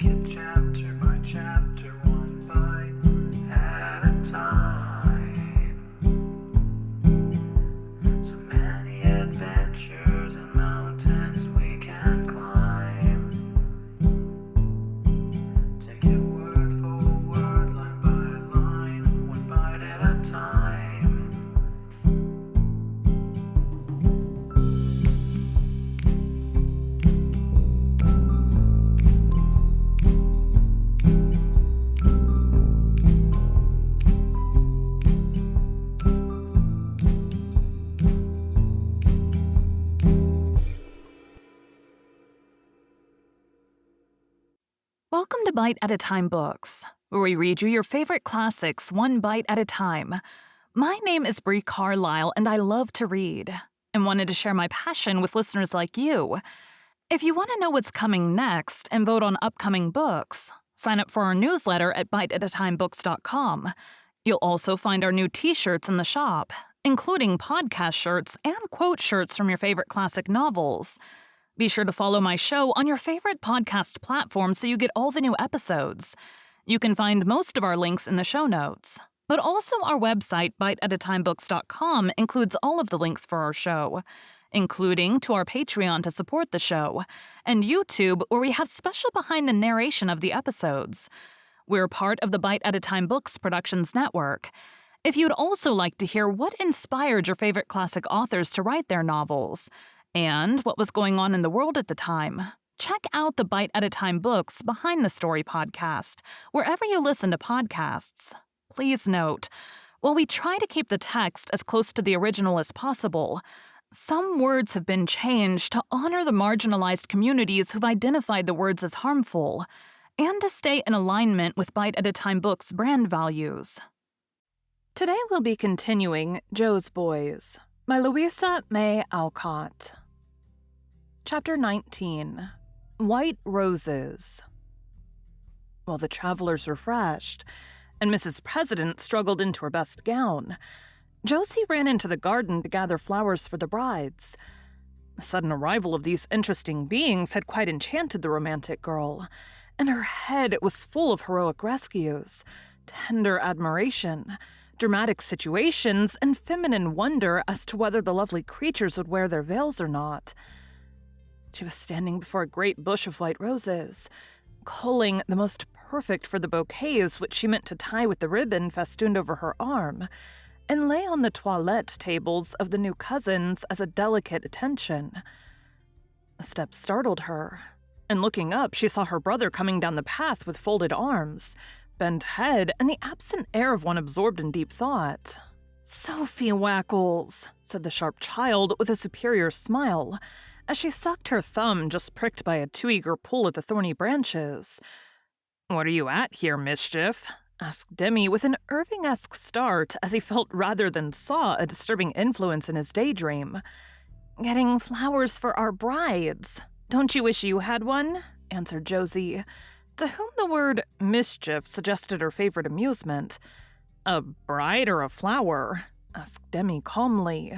it chapter by chapter, one bite at a time. So many adventures and mountains we can climb. Take it word for word, line by line, one bite at a time. Welcome to Bite at a Time Books, where we read you your favorite classics one bite at a time. My name is Bree Carlile, and I love to read, and wanted to share my passion with listeners like you. If you want to know what's coming next and vote on upcoming books, sign up for our newsletter at biteatatimebooks.com. You'll also find our new t-shirts in the shop, including podcast shirts and quote shirts from your favorite classic novels. Be sure to follow my show on your favorite podcast platform so you get all the new episodes. You can find most of our links in the show notes. But also our website, biteatatimebooks.com, includes all of the links for our show, including to our Patreon to support the show, and YouTube, where we have special behind the narration of the episodes. We're part of the Bite at a Time Books Productions Network. If you'd also like to hear what inspired your favorite classic authors to write their novels, and what was going on in the world at the time, check out the Bite at a Time Books Behind the Story podcast, wherever you listen to podcasts. Please note, while we try to keep the text as close to the original as possible, some words have been changed to honor the marginalized communities who've identified the words as harmful, and to stay in alignment with Bite at a Time Books' brand values. Today we'll be continuing Joe's Boys by Louisa May Alcott. Chapter 19, White Roses. While the travelers refreshed, and Mrs. President struggled into her best gown, Josie ran into the garden to gather flowers for the brides. The sudden arrival of these interesting beings had quite enchanted the romantic girl. In her head, it was full of heroic rescues, tender admiration, dramatic situations, and feminine wonder as to whether the lovely creatures would wear their veils or not. She was standing before a great bush of white roses, culling the most perfect for the bouquets which she meant to tie with the ribbon festooned over her arm, and lay on the toilette tables of the new cousins as a delicate attention. A step startled her, and looking up, she saw her brother coming down the path with folded arms, bent head, and the absent air of one absorbed in deep thought. "Sophie Wackles," said the sharp child with a superior smile, as she sucked her thumb just pricked by a too eager pull at the thorny branches. "What are you at here, mischief?" asked Demi with an Irving-esque start as he felt rather than saw a disturbing influence in his daydream. "Getting flowers for our brides. Don't you wish you had one?" answered Josie, to whom the word mischief suggested her favorite amusement. "A bride or a flower?" asked Demi calmly,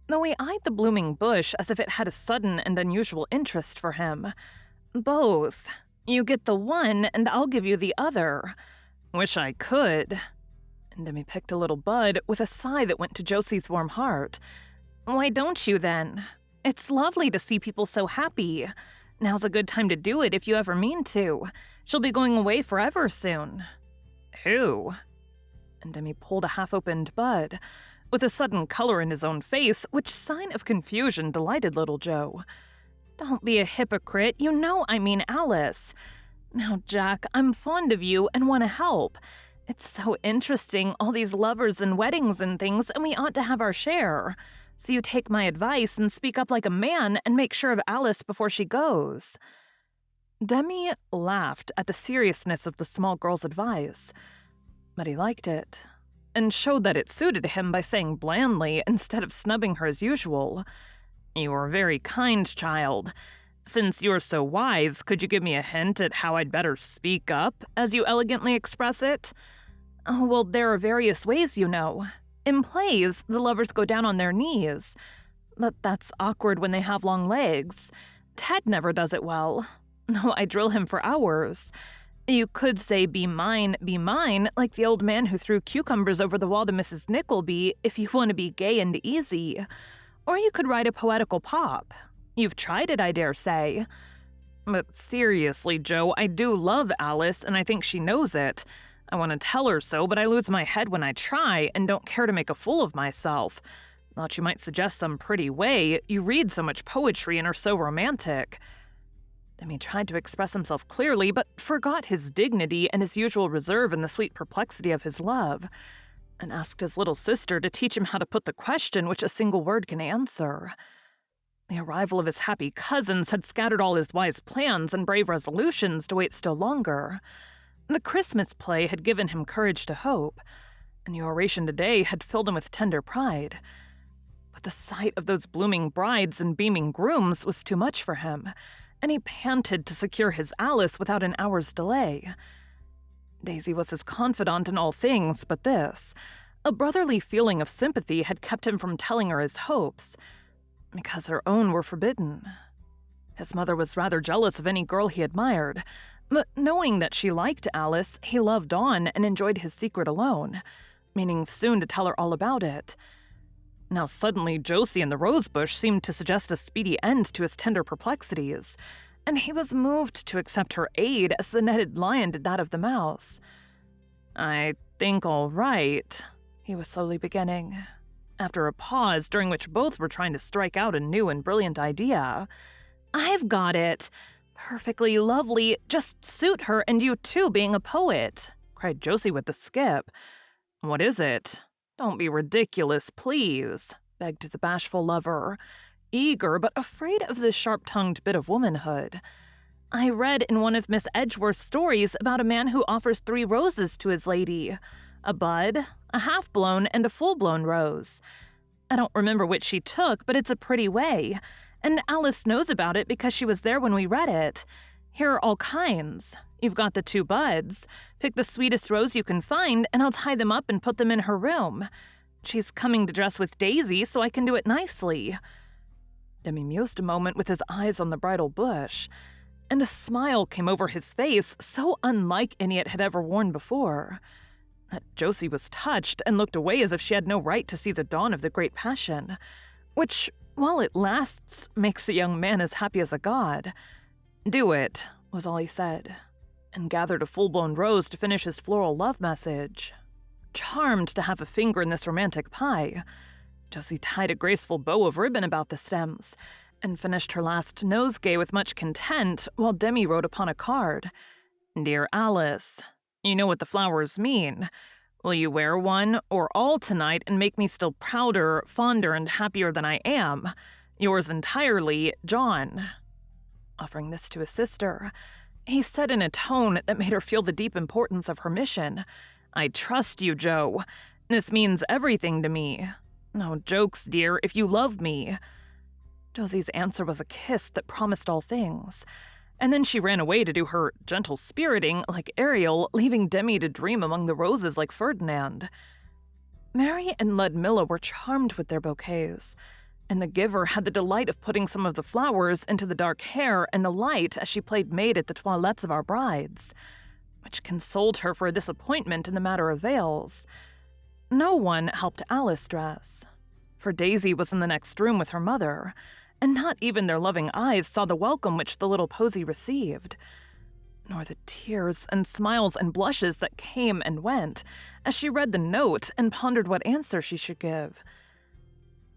though he eyed the blooming bush as if it had a sudden and unusual interest for him. "Both. You get the one, and I'll give you the other. Wish I could." And Demi picked a little bud with a sigh that went to Josie's warm heart. "Why don't you, then? It's lovely to see people so happy. Now's a good time to do it if you ever mean to. She'll be going away forever soon." "Who?" And Demi pulled a half-opened bud, with a sudden color in his own face, which sign of confusion delighted little Joe. "Don't be a hypocrite, you know I mean Alice. Now, Jack, I'm fond of you and want to help. It's so interesting, all these lovers and weddings and things, and we ought to have our share. So you take my advice and speak up like a man and make sure of Alice before she goes." Demi laughed at the seriousness of the small girl's advice, but he liked it, and showed that it suited him by saying blandly, instead of snubbing her as usual, "You are very kind, child. Since you're so wise, could you give me a hint at how I'd better speak up, as you elegantly express it?" "Oh, well, there are various ways, you know. In plays, the lovers go down on their knees, but that's awkward when they have long legs. Ted never does it well. No, I drill him for hours. You could say be mine, like the old man who threw cucumbers over the wall to Mrs. Nickleby, if you want to be gay and easy. Or you could write a poetical pop. You've tried it, I dare say. But seriously, Joe, I do love Alice, and I think she knows it. I want to tell her so, but I lose my head when I try, and don't care to make a fool of myself. Thought you might suggest some pretty way. You read so much poetry and are so romantic. Demi tried to express himself clearly, but forgot his dignity and his usual reserve in the sweet perplexity of his love, and asked his little sister to teach him how to put the question which a single word can answer. The arrival of his happy cousins had scattered all his wise plans and brave resolutions to wait still longer. The Christmas play had given him courage to hope, and the oration today had filled him with tender pride. But the sight of those blooming brides and beaming grooms was too much for him, and he panted to secure his Alice without an hour's delay. Daisy was his confidant in all things but this. A brotherly feeling of sympathy had kept him from telling her his hopes, because her own were forbidden. His mother was rather jealous of any girl he admired, but knowing that she liked Alice, he loved on and enjoyed his secret alone, meaning soon to tell her all about it. Now suddenly Josie and the rosebush seemed to suggest a speedy end to his tender perplexities, and he was moved to accept her aid as the netted lion did that of the mouse. "I think all right," he was slowly beginning, after a pause during which both were trying to strike out a new and brilliant idea. "I've got it! Perfectly lovely, just suit her and you too being a poet," cried Josie with a skip. "What is it? Don't be ridiculous, please," begged the bashful lover, eager but afraid of this sharp-tongued bit of womanhood. "I read in one of Miss Edgeworth's stories about a man who offers 3 roses to his lady, a bud, a half-blown, and a full-blown rose. I don't remember which she took, but it's a pretty way, and Alice knows about it because she was there when we read it. Here are all kinds. You've got the 2 buds. Pick the sweetest rose you can find, and I'll tie them up and put them in her room. She's coming to dress with Daisy, so I can do it nicely." Demi mused a moment with his eyes on the bridal bush, and a smile came over his face so unlike any it had ever worn before, that Josie was touched and looked away as if she had no right to see the dawn of the great passion, which, while it lasts, makes a young man as happy as a god. "Do it," was all he said, and gathered a full-blown rose to finish his floral love message. Charmed to have a finger in this romantic pie, Josie tied a graceful bow of ribbon about the stems, and finished her last nosegay with much content while Demi wrote upon a card, "Dear Alice, you know what the flowers mean. Will you wear one or all tonight and make me still prouder, fonder, and happier than I am? Yours entirely, John." Offering this to his sister, he said in a tone that made her feel the deep importance of her mission, "I trust you, Joe. This means everything to me. No jokes, dear, if you love me." Josie's answer was a kiss that promised all things, and then she ran away to do her gentle spiriting like Ariel, leaving Demi to dream among the roses like Ferdinand. Mary and Ludmilla were charmed with their bouquets, and the giver had the delight of putting some of the flowers into the dark hair and the light as she played maid at the toilettes of our brides, which consoled her for a disappointment in the matter of veils. No one helped Alice dress, for Daisy was in the next room with her mother, and not even their loving eyes saw the welcome which the little posy received, nor the tears and smiles and blushes that came and went as she read the note and pondered what answer she should give.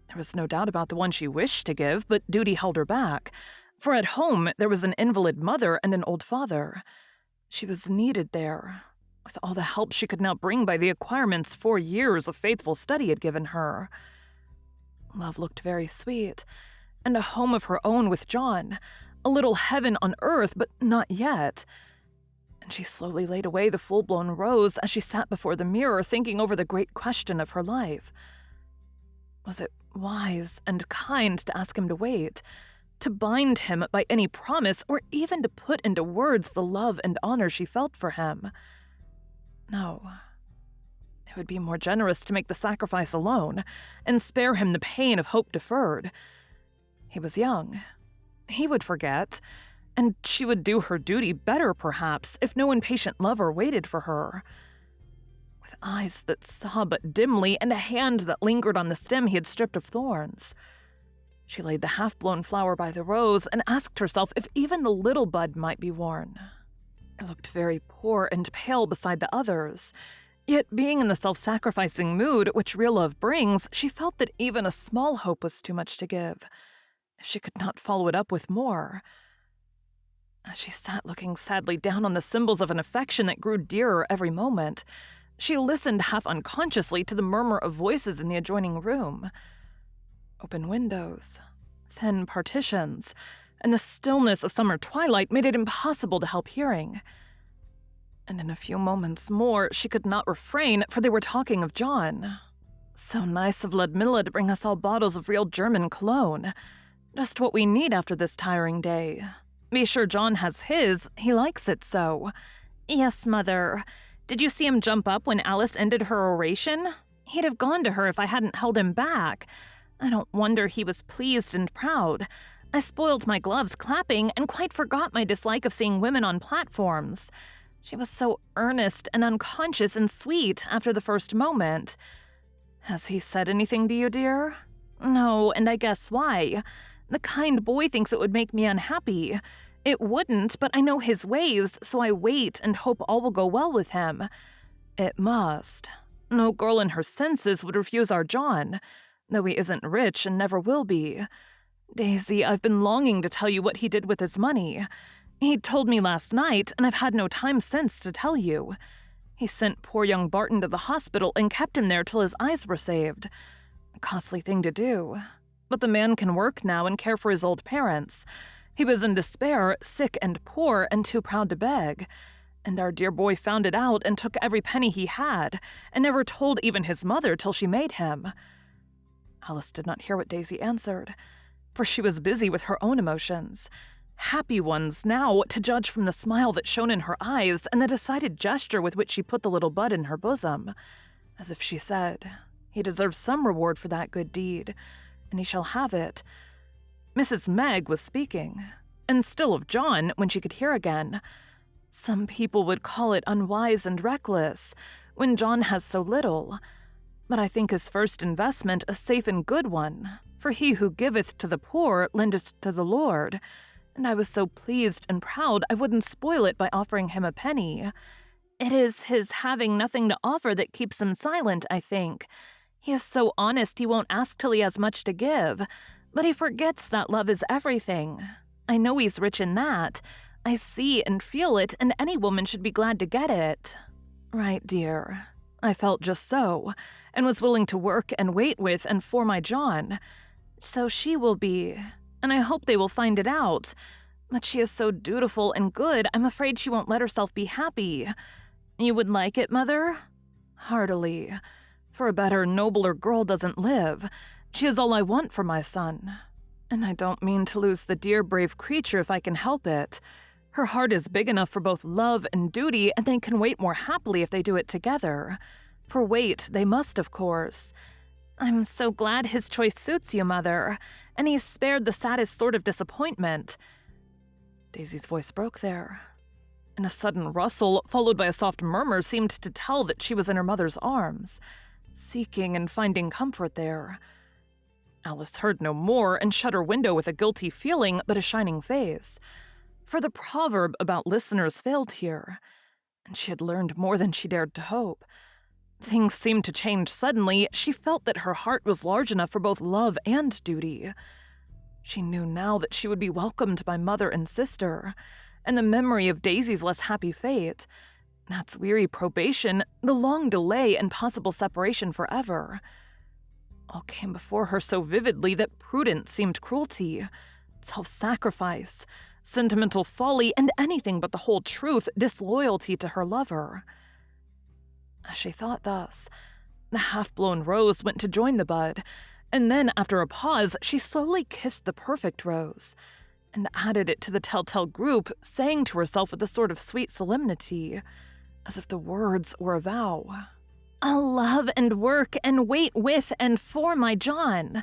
There was no doubt about the one she wished to give, but duty held her back, for at home there was an invalid mother and an old father. She was needed there, with all the help she could now bring by the acquirements 4 years of faithful study had given her. Love looked very sweet, and a home of her own with John, a little heaven on earth, but not yet. And she slowly laid away the full-blown rose as she sat before the mirror thinking over the great question of her life. Was it wise and kind to ask him to wait, to bind him by any promise, or even to put into words the love and honor she felt for him? No. It would be more generous to make the sacrifice alone, and spare him the pain of hope deferred. He was young. He would forget, And she would do her duty better, perhaps, if no impatient lover waited for her. With eyes that saw but dimly and a hand that lingered on the stem he had stripped of thorns, she laid the half-blown flower by the rose and asked herself if even the little bud might be worn. It looked very poor and pale beside the others, yet being in the self-sacrificing mood which real love brings, she felt that even a small hope was too much to give, if she could not follow it up with more. As she sat looking sadly down on the symbols of an affection that grew dearer every moment, she listened half unconsciously to the murmur of voices in the adjoining room. Open windows, thin partitions, and the stillness of summer twilight made it impossible to help hearing. And in a few moments more, she could not refrain, for they were talking of John. So nice of Ludmilla to bring us all bottles of real German cologne. Just what we need after this tiring day. Be sure John has his, he likes it so. Yes, Mother. Did you see him jump up when Alice ended her oration? He'd have gone to her if I hadn't held him back. I don't wonder he was pleased and proud. I spoiled my gloves clapping and quite forgot my dislike of seeing women on platforms. She was so earnest and unconscious and sweet after the first moment. Has he said anything to you, dear? No, and I guess why. The kind boy thinks it would make me unhappy. It wouldn't, but I know his ways, so I wait and hope all will go well with him. It must. No girl in her senses would refuse our John, though he isn't rich and never will be. Daisy, I've been longing to tell you what he did with his money. He told me last night, and I've had no time since to tell you. He sent poor young Barton to the hospital and kept him there till his eyes were saved. A costly thing to do. But the man can work now and care for his old parents. He was in despair, sick and poor, and too proud to beg. And our dear boy found it out and took every penny he had, and never told even his mother till she made him. Alice did not hear what Daisy answered, for she was busy with her own emotions. Happy ones now, to judge from the smile that shone in her eyes and the decided gesture with which she put the little bud in her bosom, as if she said, "He deserves some reward for that good deed, and he shall have it." Mrs. Meg was speaking, and still of John when she could hear again. Some people would call it unwise and reckless, when John has so little. But I think his first investment a safe and good one, for he who giveth to the poor lendeth to the Lord, and I was so pleased and proud I wouldn't spoil it by offering him a penny. It is his having nothing to offer that keeps him silent, I think. He is so honest he won't ask till he has much to give, but he forgets that love is everything. I know he's rich in that. I see and feel it, and any woman should be glad to get it. Right, dear. I felt just so, and was willing to work and wait with and for my John. So she will be, and I hope they will find it out. But she is so dutiful and good, I'm afraid she won't let herself be happy. You would like it, Mother? Heartily. For a better, nobler girl doesn't live. She is all I want for my son. And I don't mean to lose the dear, brave creature if I can help it. Her heart is big enough for both love and duty, and they can wait more happily if they do it together. For wait, they must, of course. I'm so glad his choice suits you, Mother, and he's spared the saddest sort of disappointment. Daisy's voice broke there, and a sudden rustle, followed by a soft murmur, seemed to tell that she was in her mother's arms, seeking and finding comfort there. Alice heard no more and shut her window with a guilty feeling but a shining face. For the proverb about listeners failed here, and she had learned more than she dared to hope. Things seemed to change suddenly. She felt that her heart was large enough for both love and duty. She knew now that she would be welcomed by mother and sister, and the memory of Daisy's less happy fate, Nat's weary probation, the long delay and possible separation forever, all came before her so vividly that prudence seemed cruelty, self-sacrifice, sentimental folly, and anything but the whole truth, disloyalty to her lover. As she thought thus, the half-blown rose went to join the bud, and then, after a pause, she slowly kissed the perfect rose, and added it to the telltale group, saying to herself with a sort of sweet solemnity, as if the words were a vow, "I'll love and work and wait with and for my John."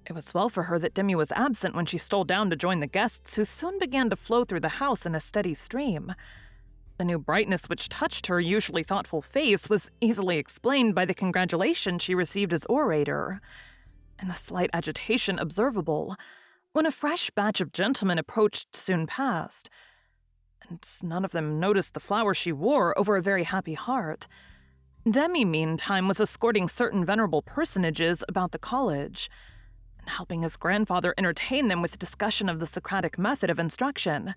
It was well for her that Demi was absent when she stole down to join the guests, who soon began to flow through the house in a steady stream. The new brightness which touched her usually thoughtful face was easily explained by the congratulation she received as orator, and the slight agitation observable when a fresh batch of gentlemen approached soon passed, and none of them noticed the flower she wore over a very happy heart. Demi, meantime, was escorting certain venerable personages about the college, and helping his grandfather entertain them with discussion of the Socratic method of instruction.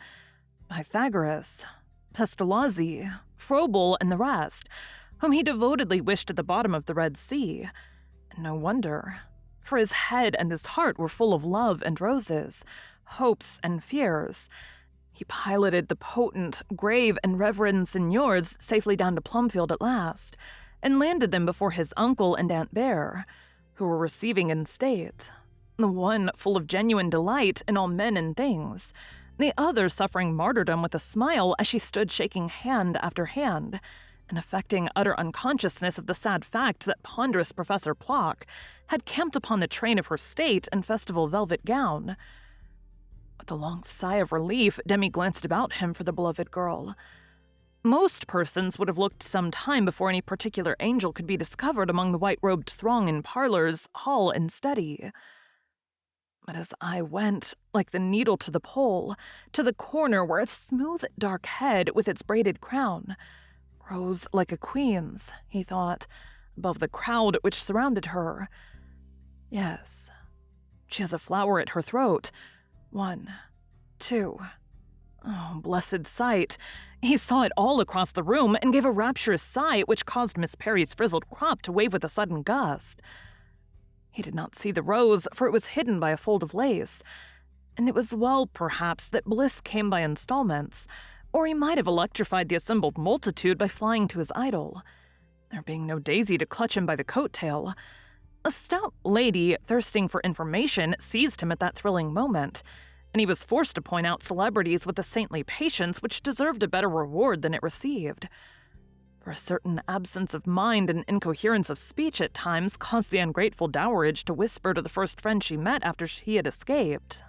Pythagoras, Pestalozzi, Froebel, and the rest, whom he devotedly wished at the bottom of the Red Sea. And no wonder, for his head and his heart were full of love and roses, hopes and fears. He piloted the potent, grave, and reverend signors safely down to Plumfield at last, and landed them before his uncle and Aunt Bear, who were receiving in state, the one full of genuine delight in all men and things, the other suffering martyrdom with a smile as she stood shaking hand after hand, and affecting utter unconsciousness of the sad fact that ponderous Professor Plock had camped upon the train of her state and festival velvet gown. With a long sigh of relief, Demi glanced about him for the beloved girl. Most persons would have looked some time before any particular angel could be discovered among the white-robed throng in parlors, hall, and study. But his eye went, like the needle to the pole, to the corner where a smooth, dark head with its braided crown rose like a queen's, he thought, above the crowd which surrounded her. Yes, she has a flower at her throat. 1, 2. Oh, blessed sight. He saw it all across the room and gave a rapturous sigh which caused Miss Perry's frizzled crop to wave with a sudden gust. He did not see the rose, for it was hidden by a fold of lace, and it was well, perhaps, that bliss came by installments, or he might have electrified the assembled multitude by flying to his idol, there being no Daisy to clutch him by the coat-tail. A stout lady, thirsting for information, seized him at that thrilling moment, and he was forced to point out celebrities with a saintly patience which deserved a better reward than it received. For a certain absence of mind and incoherence of speech at times caused the ungrateful dowerage to whisper to the first friend she met after he had escaped,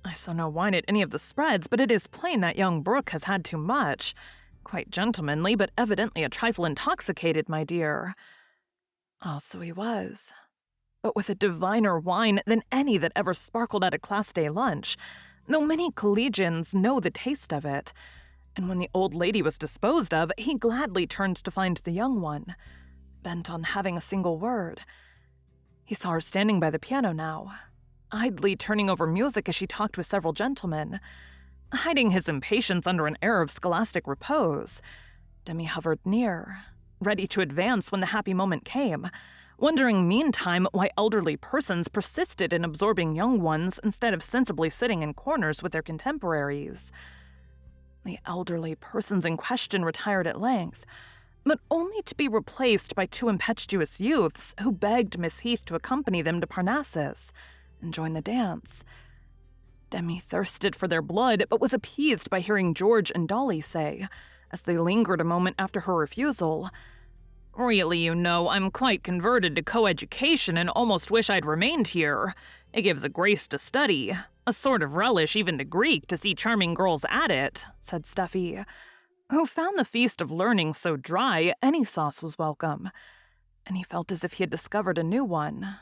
"I saw no wine at any of the spreads, but it is plain that young Brooke has had too much. Quite gentlemanly, but evidently a trifle intoxicated, my dear." Oh, so he was, but with a diviner wine than any that ever sparkled at a class day lunch, though many collegians know the taste of it. And when the old lady was disposed of, he gladly turned to find the young one, bent on having a single word. He saw her standing by the piano now, idly turning over music as she talked with several gentlemen. Hiding his impatience under an air of scholastic repose, Demi hovered near, ready to advance when the happy moment came, wondering meantime why elderly persons persisted in absorbing young ones instead of sensibly sitting in corners with their contemporaries. The elderly persons in question retired at length, but only to be replaced by 2 impetuous youths who begged Miss Heath to accompany them to Parnassus and join the dance. Demi thirsted for their blood, but was appeased by hearing George and Dolly say, as they lingered a moment after her refusal, "Really, you know, I'm quite converted to coeducation and almost wish I'd remained here. It gives a grace to study, a sort of relish even to Greek to see charming girls at it," said Steffi, who found the feast of learning so dry any sauce was welcome, and he felt as if he had discovered a new one.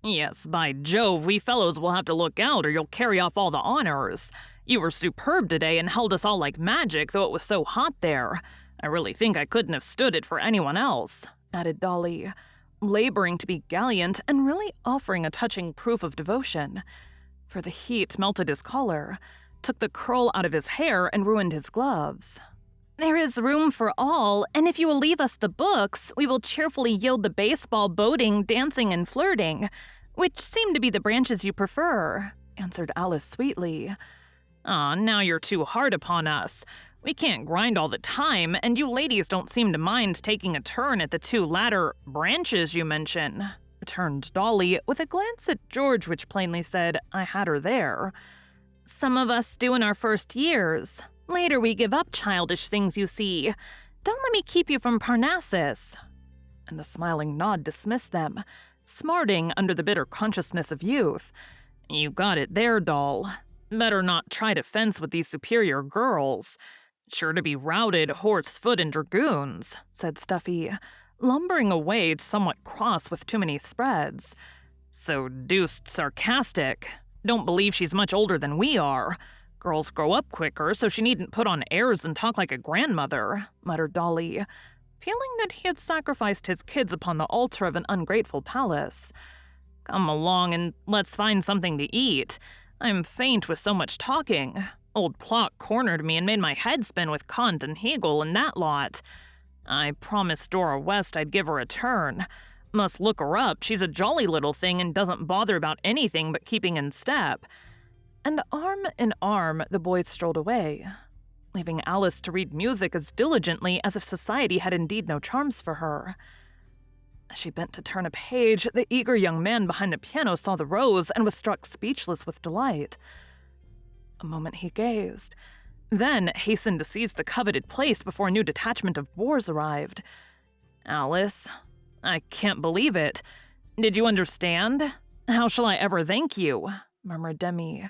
"Yes, by Jove, we fellows will have to look out or you'll carry off all the honors. You were superb today and held us all like magic, though it was so hot there. I really think I couldn't have stood it for anyone else," added Dolly, laboring to be gallant and really offering a touching proof of devotion, for the heat melted his collar, took the curl out of his hair, and ruined his gloves. "There is room for all, and if you will leave us the books, we will cheerfully yield the baseball, boating, dancing, and flirting, which seem to be the branches you prefer," answered Alice sweetly. "Ah, now you're too hard upon us. We can't grind all the time, and you ladies don't seem to mind taking a turn at the 2 latter branches you mention," returned Dolly, with a glance at George which plainly said, "I had her there." "Some of us do in our first years. Later we give up childish things, you see. Don't let me keep you from Parnassus." And a smiling nod dismissed them, smarting under the bitter consciousness of youth, You got it there, doll. Better not try to fence with these superior girls. Sure to be routed horse, foot, and dragoons, said Stuffy, lumbering away somewhat cross with too many spreads. So deuced sarcastic. Don't believe she's much older than we are. Girls grow up quicker, so she needn't put on airs and talk like a grandmother, muttered Dolly, feeling that he had sacrificed his kids upon the altar of an ungrateful palace. Come along and let's find something to eat. I'm faint with so much talking. Old Plot cornered me and made my head spin with Kant and Hegel and that lot. I promised Dora West I'd give her a turn. Must look her up. She's a jolly little thing and doesn't bother about anything but keeping in step. And arm in arm, the boys strolled away, leaving Alice to read music as diligently as if society had indeed no charms for her. As she bent to turn a page, the eager young man behind the piano saw the rose and was struck speechless with delight. A moment he gazed, then hastened to seize the coveted place before a new detachment of boars arrived. Alice, I can't believe it. Did you understand? How shall I ever thank you? Murmured Demi,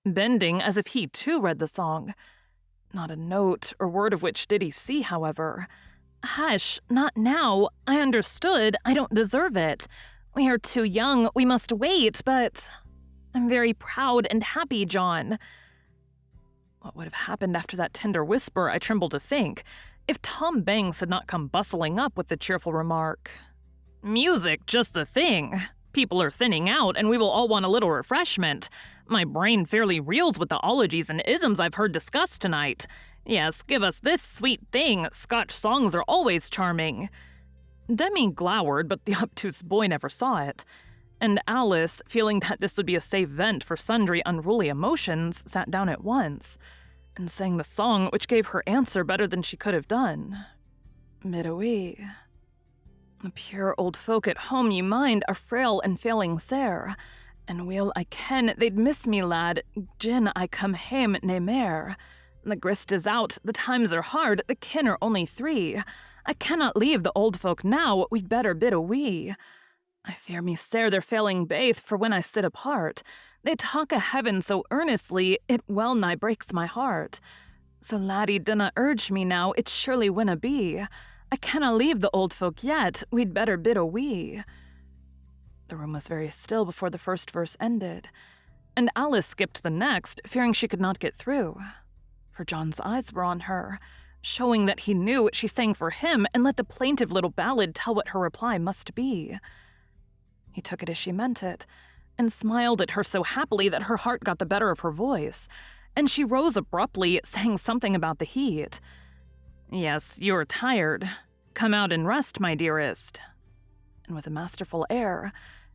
bending as if he too read the song. Not a note or word of which did he see, however. Hush, not now. I understood. I don't deserve it. We are too young. We must wait, but I'm very proud and happy, John. What would have happened after that tender whisper, I tremble to think, if Tom Banks had not come bustling up with the cheerful remark. Music, just the thing. People are thinning out, and we will all want a little refreshment. My brain fairly reels with the ologies and isms I've heard discussed tonight. Yes, give us this sweet thing. Scotch songs are always charming. Demi glowered, but the obtuse boy never saw it. And Alice, feeling that this would be a safe vent for sundry unruly emotions, sat down at once and sang the song which gave her answer better than she could have done. Mid-a-wee. The pure old folk at home, ye mind, are frail and failing sair. And weel I ken they'd miss me, lad, gin I come hame nae mair. The grist is out, the times are hard, the kin are only 3. I cannot leave the old folk now, we'd better bid a wee. I fear me sair they're failing baith, for when I sit apart, they talk o' heaven so earnestly, it well nigh breaks my heart. So laddie, dinna urge me now, it surely winna be. I canna leave the old folk yet, we'd better bid a wee. The room was very still before the first verse ended, and Alice skipped the next, fearing she could not get through. For John's eyes were on her, showing that he knew what she sang for him and let the plaintive little ballad tell what her reply must be. He took it as she meant it, and smiled at her so happily that her heart got the better of her voice, and she rose abruptly, saying something about the heat. Yes, you're tired. Come out and rest, my dearest. And with a masterful air,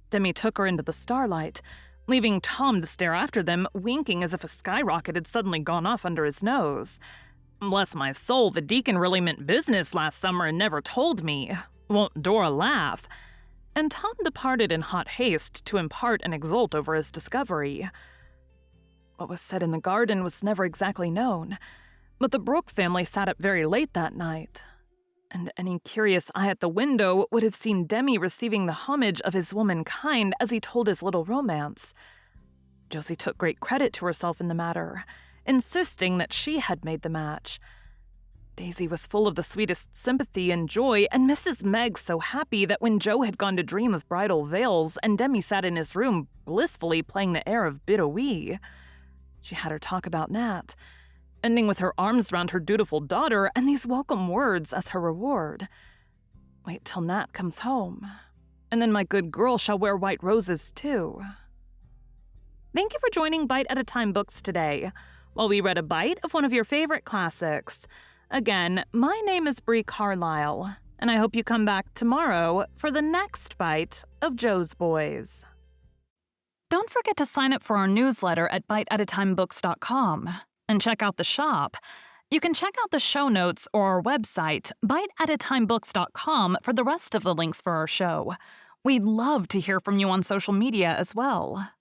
Demi took her into the starlight, leaving Tom to stare after them, winking as if a skyrocket had suddenly gone off under his nose. Bless my soul, the deacon really meant business last summer and never told me. Won't Dora laugh? And Tom departed in hot haste to impart and exult over his discovery. What was said in the garden was never exactly known, but the Brooke family sat up very late that night, and any curious eye at the window would have seen Demi receiving the homage of his womankind as he told his little romance. Josie took great credit to herself in the matter, insisting that she had made the match. Daisy was full of the sweetest sympathy and joy, and Mrs. Meg so happy that when Joe had gone to dream of bridal veils and Demi sat in his room blissfully playing the air of Bid a Wee, she had her talk about Nat, ending with her arms round her dutiful daughter and these welcome words as her reward. Wait till Nat comes home, and then my good girl shall wear white roses too. Thank you for joining Bite at a Time Books today, while we read a bite of one of your favorite classics. Again, my name is Bree Carlile, and I hope you come back tomorrow for the next bite of Joe's Boys. Don't forget to sign up for our newsletter at biteatatimebooks.com and check out the shop. You can check out the show notes or our website, biteatatimebooks.com, for the rest of the links for our show. We'd love to hear from you on social media as well.